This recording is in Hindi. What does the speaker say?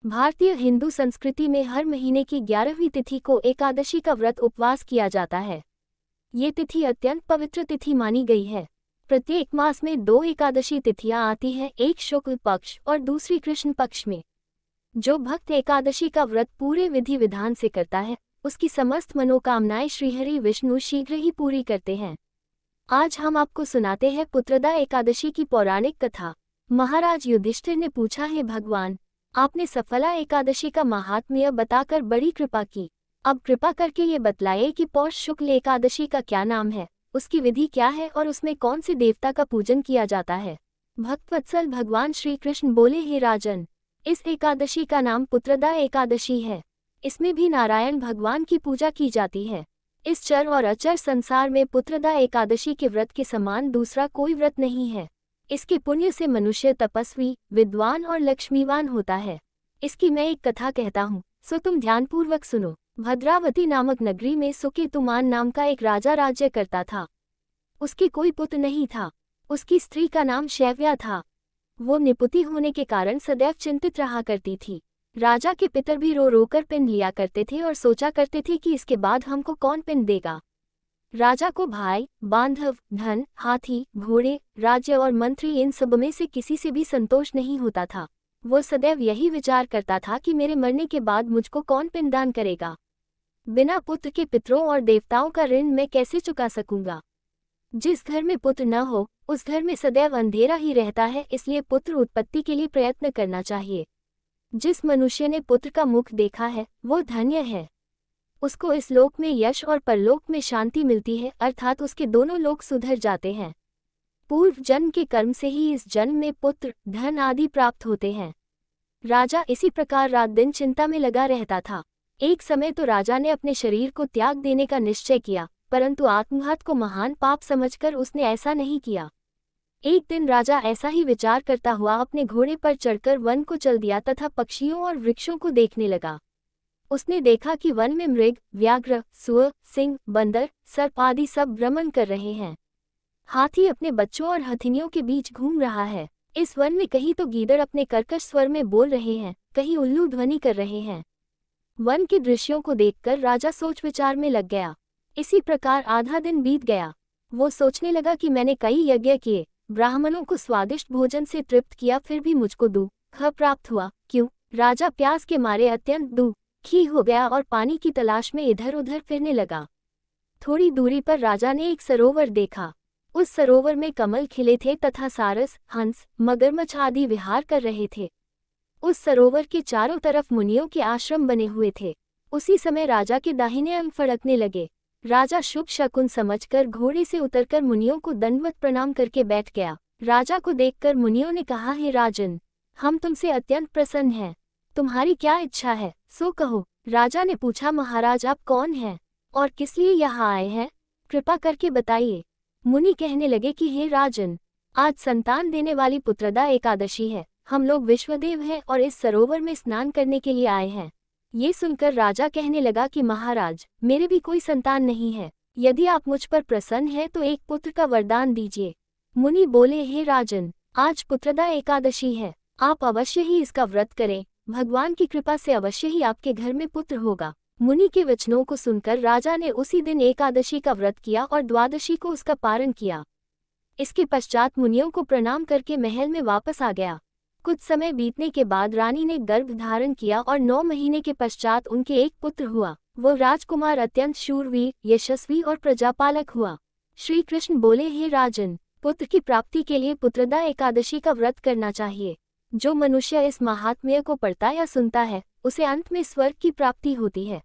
भारतीय हिंदू संस्कृति में हर महीने की 11वीं तिथि को एकादशी का व्रत उपवास किया जाता है। ये तिथि अत्यंत पवित्र तिथि मानी गई है। प्रत्येक मास में 2 एकादशी तिथियां आती हैं, एक शुक्ल पक्ष और दूसरी कृष्ण पक्ष में। जो भक्त एकादशी का व्रत पूरे विधि विधान से करता है, उसकी समस्त मनोकामनाएं श्रीहरि विष्णु शीघ्र ही पूरी करते हैं। आज हम आपको सुनाते हैं पुत्रदा एकादशी की पौराणिक कथा। महाराज युधिष्ठिर ने पूछा, है भगवान, आपने सफला एकादशी का महात्म्य बताकर बड़ी कृपा की। अब कृपा करके ये बतलाइए कि पौष शुक्ल एकादशी का क्या नाम है, उसकी विधि क्या है और उसमें कौन से देवता का पूजन किया जाता है। भक्तवत्सल भगवान श्री कृष्ण बोले, हे राजन, इस एकादशी का नाम पुत्रदा एकादशी है। इसमें भी नारायण भगवान की पूजा की जाती है। इस चर और अचर संसार में पुत्रदा एकादशी के व्रत के समान दूसरा कोई व्रत नहीं है। इसके पुण्य से मनुष्य तपस्वी, विद्वान और लक्ष्मीवान होता है। इसकी मैं एक कथा कहता हूँ, सो तुम ध्यानपूर्वक सुनो। भद्रावती नामक नगरी में सुकेतुमान नाम का एक राजा राज्य करता था। उसके कोई पुत्र नहीं था। उसकी स्त्री का नाम शैव्या था। वो निपुति होने के कारण सदैव चिंतित रहा करती थी। राजा के पितर भी रो रोकर पिंड लिया करते थे और सोचा करते थे कि इसके बाद हमको कौन पिंड देगा। राजा को भाई, बांधव, धन, हाथी, घोड़े, राज्य और मंत्री, इन सब में से किसी से भी संतोष नहीं होता था। वो सदैव यही विचार करता था कि मेरे मरने के बाद मुझको कौन पिंडदान करेगा। बिना पुत्र के पितरों और देवताओं का ऋण मैं कैसे चुका सकूंगा। जिस घर में पुत्र न हो, उस घर में सदैव अंधेरा ही रहता है, इसलिए पुत्र उत्पत्ति के लिए प्रयत्न करना चाहिए। जिस मनुष्य ने पुत्र का मुख देखा है, वो धन्य है। उसको इस लोक में यश और परलोक में शांति मिलती है, अर्थात उसके दोनों लोक सुधर जाते हैं। पूर्व जन्म के कर्म से ही इस जन्म में पुत्र, धन आदि प्राप्त होते हैं। राजा इसी प्रकार रात दिन चिंता में लगा रहता था। एक समय तो राजा ने अपने शरीर को त्याग देने का निश्चय किया, परंतु आत्मघात को महान पाप समझकर उसने ऐसा नहीं किया। एक दिन राजा ऐसा ही विचार करता हुआ अपने घोड़े पर चढ़कर वन को चल दिया तथा पक्षियों और वृक्षों को देखने लगा। उसने देखा कि वन में मृग, व्याघ्र, सुअर, सिंह, बंदर, सर्प आदि सब भ्रमण कर रहे हैं। हाथी अपने बच्चों और हथिनियों के बीच घूम रहा है। इस वन में कहीं तो गीदड़ अपने कर्कश स्वर में बोल रहे हैं, कहीं उल्लू ध्वनि कर रहे हैं। वन के दृश्यों को देखकर राजा सोच विचार में लग गया। इसी प्रकार आधा दिन बीत गया। वो सोचने लगा कि मैंने कई यज्ञ किए, ब्राह्मणों को स्वादिष्ट भोजन से तृप्त किया, फिर भी मुझको दुख प्राप्त हुआ। क्यों? राजा प्यास के मारे अत्यंत दुखी हो गया और पानी की तलाश में इधर उधर फिरने लगा। थोड़ी दूरी पर राजा ने एक सरोवर देखा। उस सरोवर में कमल खिले थे तथा सारस, हंस, मगरमच्छ आदि विहार कर रहे थे। उस सरोवर के चारों तरफ मुनियों के आश्रम बने हुए थे। उसी समय राजा के दाहिने अंग फड़कने लगे। राजा शुभ शकुन समझकर घोड़े से उतरकर मुनियों को दंडवत प्रणाम करके बैठ गया। राजा को देखकर मुनियों ने कहा, हे राजन, हम तुमसे अत्यंत प्रसन्न हैं। तुम्हारी क्या इच्छा है, सो कहो। राजा ने पूछा, महाराज, आप कौन हैं और किस लिए यहाँ आए हैं? कृपा करके बताइए। मुनि कहने लगे कि हे राजन, आज संतान देने वाली पुत्रदा एकादशी है। हम लोग विश्वदेव हैं और इस सरोवर में स्नान करने के लिए आए हैं। ये सुनकर राजा कहने लगा कि महाराज, मेरे भी कोई संतान नहीं है। यदि आप मुझ पर प्रसन्न हैं तो एक पुत्र का वरदान दीजिए। मुनि बोले, हे राजन, आज पुत्रदा एकादशी है, आप अवश्य ही इसका व्रत करें। भगवान की कृपा से अवश्य ही आपके घर में पुत्र होगा। मुनि के वचनों को सुनकर राजा ने उसी दिन एकादशी का व्रत किया और द्वादशी को उसका पारण किया। इसके पश्चात मुनियों को प्रणाम करके महल में वापस आ गया। कुछ समय बीतने के बाद रानी ने गर्भ धारण किया और 9 महीने के पश्चात उनके एक पुत्र हुआ। वो राजकुमार अत्यंत शूरवीर, यशस्वी और प्रजापालक हुआ। श्री कृष्ण बोले, हे राजन, पुत्र की प्राप्ति के लिए पुत्रदा एकादशी का व्रत करना चाहिए। जो मनुष्य इस महात्म्य को पढ़ता या सुनता है, उसे अंत में स्वर्ग की प्राप्ति होती है।